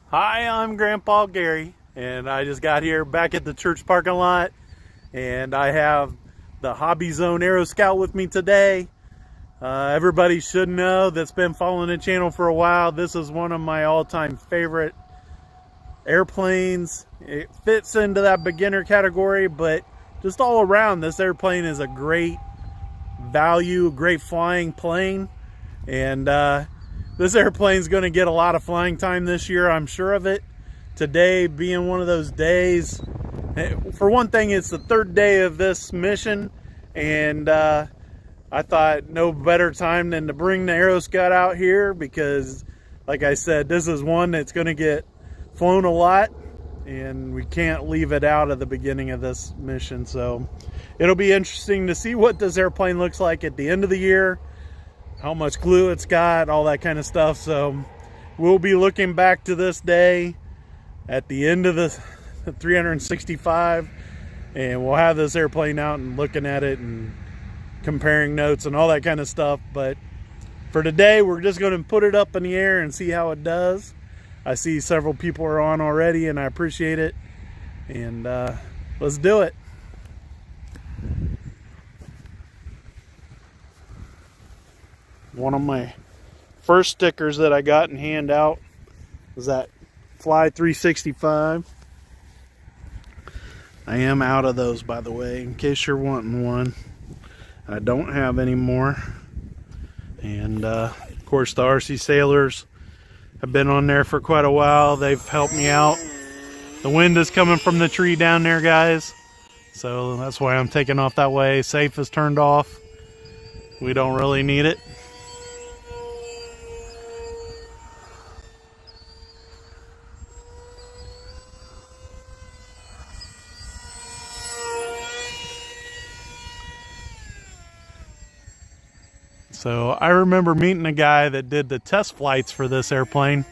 Hi, I'm Grandpa Gary, and I just got here back at the church parking lot, and I have the Hobbyzone Aeroscout with me today. Everybody should know that's been following the channel for a while. This is one of my all-time favorite airplanes. It fits into that beginner category, but just all around, this airplane is a great value, great flying plane, and this airplane's going to get a lot of flying time this year, I'm sure of it. Today being one of those days. For one thing, it's the third day of this mission, and I thought no better time than to bring the Aeroscout out here because, like I said, this is one that's going to get flown a lot, and we can't leave it out of the beginning of this mission. So it'll be interesting to see what this airplane looks like at the end of the year, how much glue it's got, all that kind of stuff. So we'll be looking back to this day at the end of the 365, and we'll have this airplane out and looking at it and comparing notes and all that kind of stuff. But for today, we're just going to put it up in the air and see how it does. I see several people are on already, and I appreciate it. And let's do it. One of my first stickers that I got and hand out was that Fly 365. I am out of those, by the way, in case you're wanting one. I don't have any more. And of course, the RC Sailors have been on there for quite a while. They've helped me out. The wind is coming from the tree down there, guys, so that's why I'm taking off that way. Safe is turned off. We don't really need it. So I remember meeting a guy that did the test flights for this airplane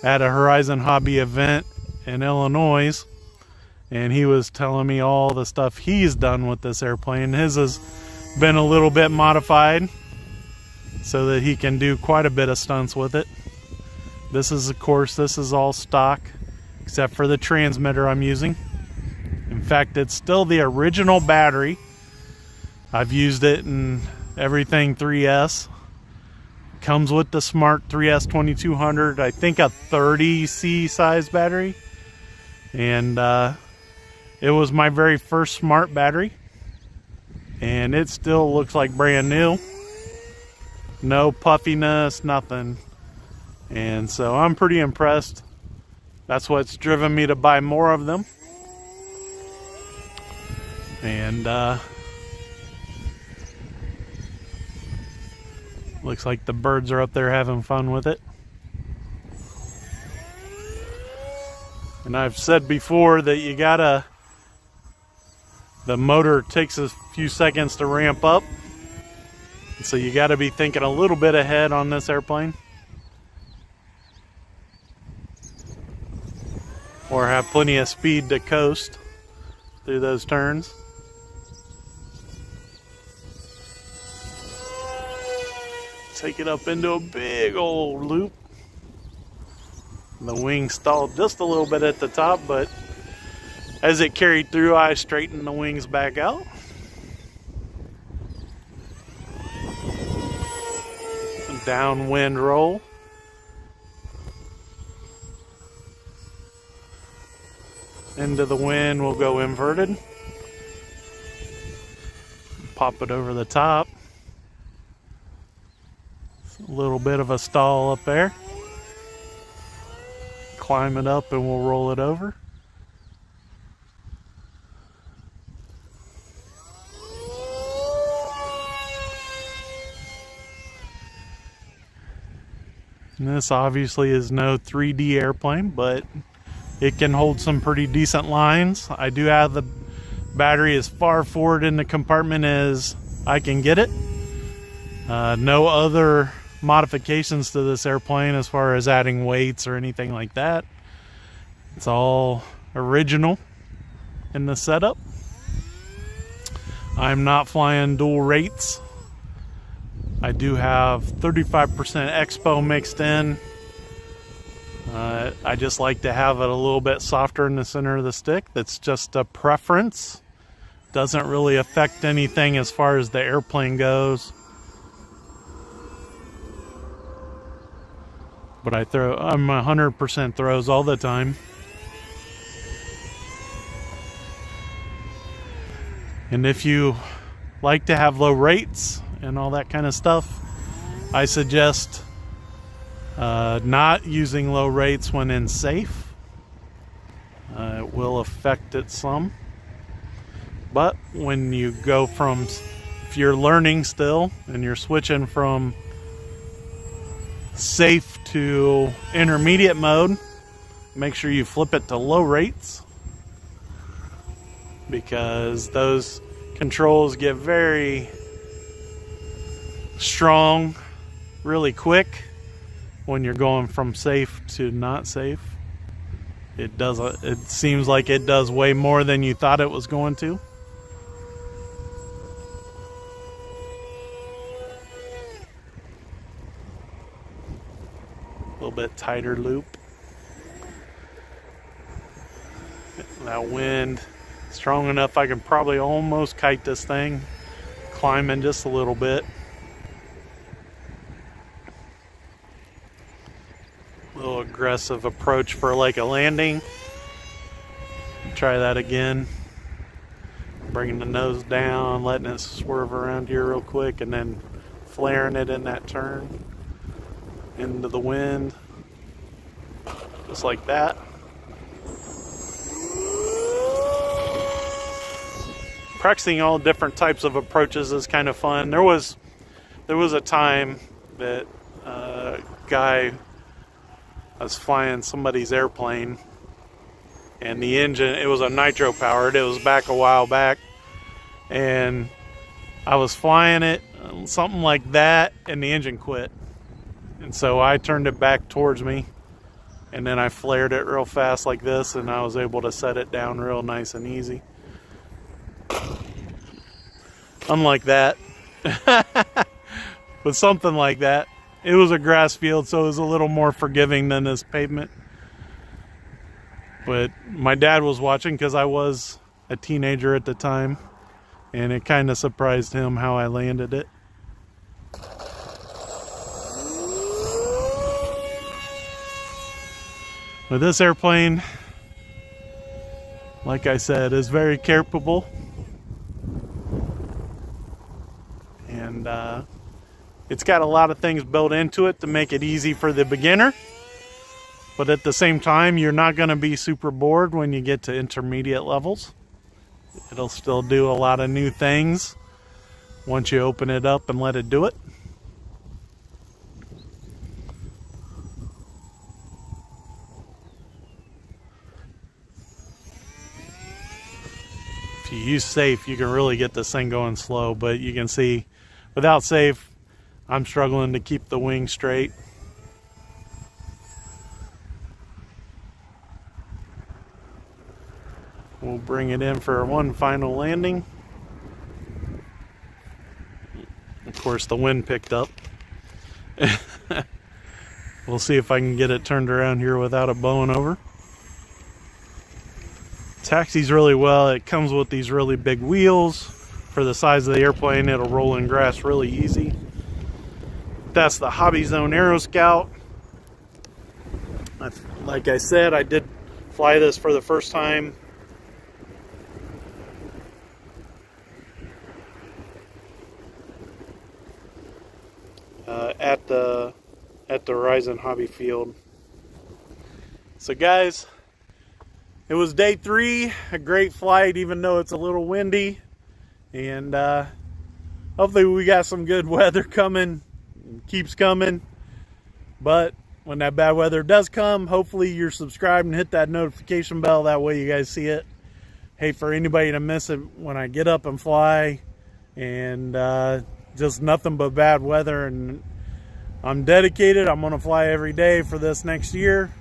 at a Horizon Hobby event in Illinois, and he was telling me all the stuff he's done with this airplane. His has been a little bit modified so that he can do quite a bit of stunts with it. This is, of course, this is all stock except for the transmitter I'm using. In fact, it's still the original battery. I've used it in everything 3S. Comes with the Smart 3S 2200, I think a 30C size battery, and it was my very first Smart battery, and it still looks like brand new. No puffiness, nothing. And so I'm pretty impressed. That's what's driven me to buy more of them. And looks like the birds are up there having fun with it. And I've said before that the motor takes a few seconds to ramp up. So you gotta be thinking a little bit ahead on this airplane, or have plenty of speed to coast through those turns. Take it up into a big old loop. The wing stalled just a little bit at the top, but as it carried through, I straightened the wings back out. Downwind roll. Into the wind, we'll go inverted. Pop it over the top. A little bit of a stall up there. Climb it up and we'll roll it over. And this obviously is no 3D airplane, but it can hold some pretty decent lines. I do have the battery as far forward in the compartment as I can get it. No other modifications to this airplane as far as adding weights or anything like that. It's all original in the setup. I'm not flying dual rates. I do have 35% Expo mixed in. I just like to have it a little bit softer in the center of the stick. That's just a preference. Doesn't really affect anything as far as the airplane goes. But I'm 100% throws all the time. And if you like to have low rates and all that kind of stuff, I suggest not using low rates when in safe. It will affect it some. But when you go from, if you're learning still and you're switching from safe to intermediate mode, make sure you flip it to low rates, because those controls get very strong really quick when you're going from safe to not safe. It seems like it does way more than you thought it was going to. A little bit tighter loop. That wind strong enough I can probably almost kite this thing, climbing just a little bit. A little aggressive approach for like a landing. Try that again. Bringing the nose down, letting it swerve around here real quick, and then flaring it in that turn into the wind, just like that. Practicing all different types of approaches is kind of fun. There was a time that a guy, I was flying somebody's airplane, and the engine, it was a nitro powered, it was back a while back, and I was flying it, something like that, and the engine quit. And so I turned it back towards me, and then I flared it real fast like this, and I was able to set it down real nice and easy. Unlike that. But something like that. It was a grass field, so it was a little more forgiving than this pavement. But my dad was watching because I was a teenager at the time, and it kind of surprised him how I landed it. But this airplane, like I said, is very capable. And it's got a lot of things built into it to make it easy for the beginner. But at the same time, you're not going to be super bored when you get to intermediate levels. It'll still do a lot of new things once you open it up and let it do it. If you use safe, you can really get this thing going slow, but you can see without safe, I'm struggling to keep the wing straight. We'll bring it in for one final landing. Of course, the wind picked up. We'll see if I can get it turned around here without it blowing over. Taxis really well. It comes with these really big wheels. For the size of the airplane, it'll roll in grass really easy. That's the Hobbyzone Aeroscout. Like I said, I did fly this for the first time at the Horizon Hobby Field. So guys, it was day 3, a great flight, even though it's a little windy. And hopefully we got some good weather coming, keeps coming. But when that bad weather does come, hopefully you're subscribed and hit that notification bell. That way you guys see it. Hate for anybody to miss it when I get up and fly. And just nothing but bad weather. And I'm dedicated. I'm going to fly every day for this next year.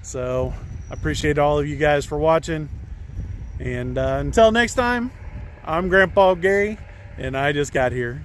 So I appreciate all of you guys for watching. And until next time, I'm Grandpa Gary, and I just got here.